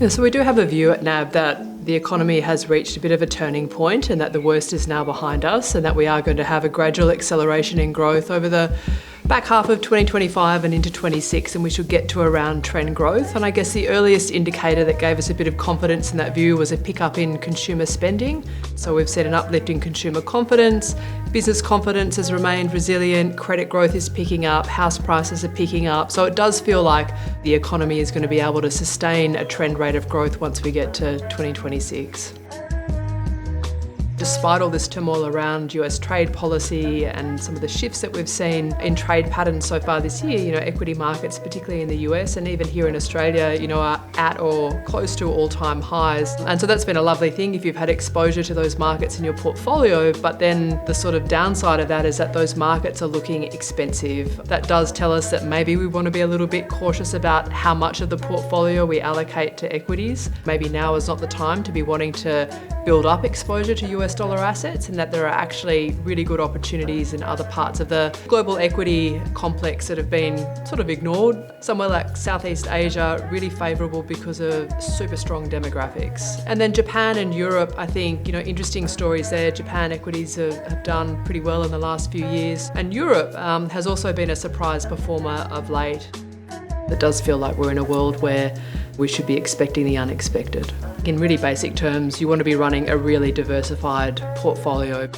Yeah, so we do have a view at NAB that the economy has reached a bit of a turning point and that the worst is now behind us and that we are going to have a gradual acceleration in growth over the back half of 2025 and into 26, and we should get to around trend growth. And I guess the earliest indicator that gave us a bit of confidence in that view was a pickup in consumer spending. So we've seen an uplift in consumer confidence, business confidence has remained resilient, credit growth is picking up, house prices are picking up. So it does feel like the economy is going to be able to sustain a trend rate of growth once we get to 2026. Despite all this turmoil around US trade policy and some of the shifts that we've seen in trade patterns so far this year, equity markets, particularly in the US and even here in Australia, are at or close to all-time highs. And so that's been a lovely thing if you've had exposure to those markets in your portfolio, but then the sort of downside of that is that those markets are looking expensive. That does tell us that maybe we want to be a little bit cautious about how much of the portfolio we allocate to equities. Maybe now is not the time to be wanting to build up exposure to US dollar assets, and that there are actually really good opportunities in other parts of the global equity complex that have been sort of ignored. Somewhere like Southeast Asia, really favourable because of super strong demographics. And then Japan and Europe, I think, interesting stories there. Japan equities have done pretty well in the last few years. And Europe has also been a surprise performer of late. It does feel like we're in a world where we should be expecting the unexpected. In really basic terms, you want to be running a really diversified portfolio.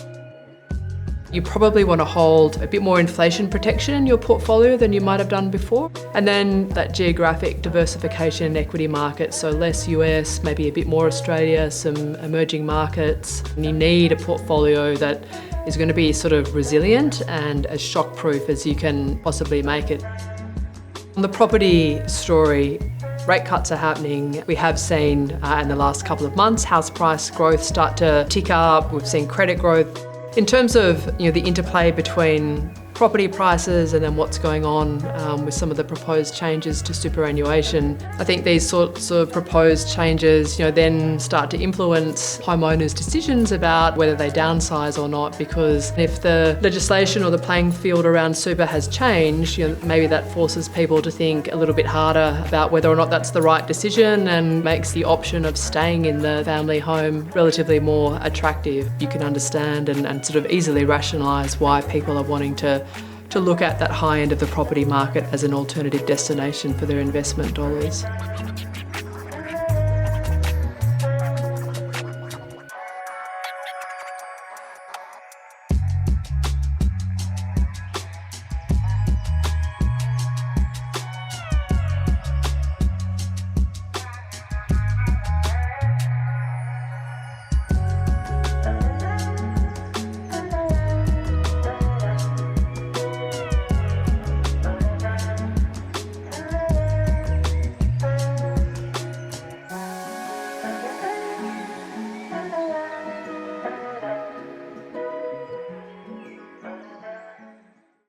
You probably want to hold a bit more inflation protection in your portfolio than you might have done before. And then that geographic diversification in equity markets, so less US, maybe a bit more Australia, some emerging markets. And you need a portfolio that is going to be sort of resilient and as shock-proof as you can possibly make it. On the property story, rate cuts are happening. We have seen in the last couple of months house price growth start to tick up. We've seen credit growth. In terms of the interplay between property prices and then what's going on with some of the proposed changes to superannuation, I think these sorts of proposed changes then start to influence homeowners' decisions about whether they downsize or not, because if the legislation or the playing field around super has changed, maybe that forces people to think a little bit harder about whether or not that's the right decision and makes the option of staying in the family home relatively more attractive. You can understand and sort of easily rationalise why people are wanting to look at that high end of the property market as an alternative destination for their investment dollars.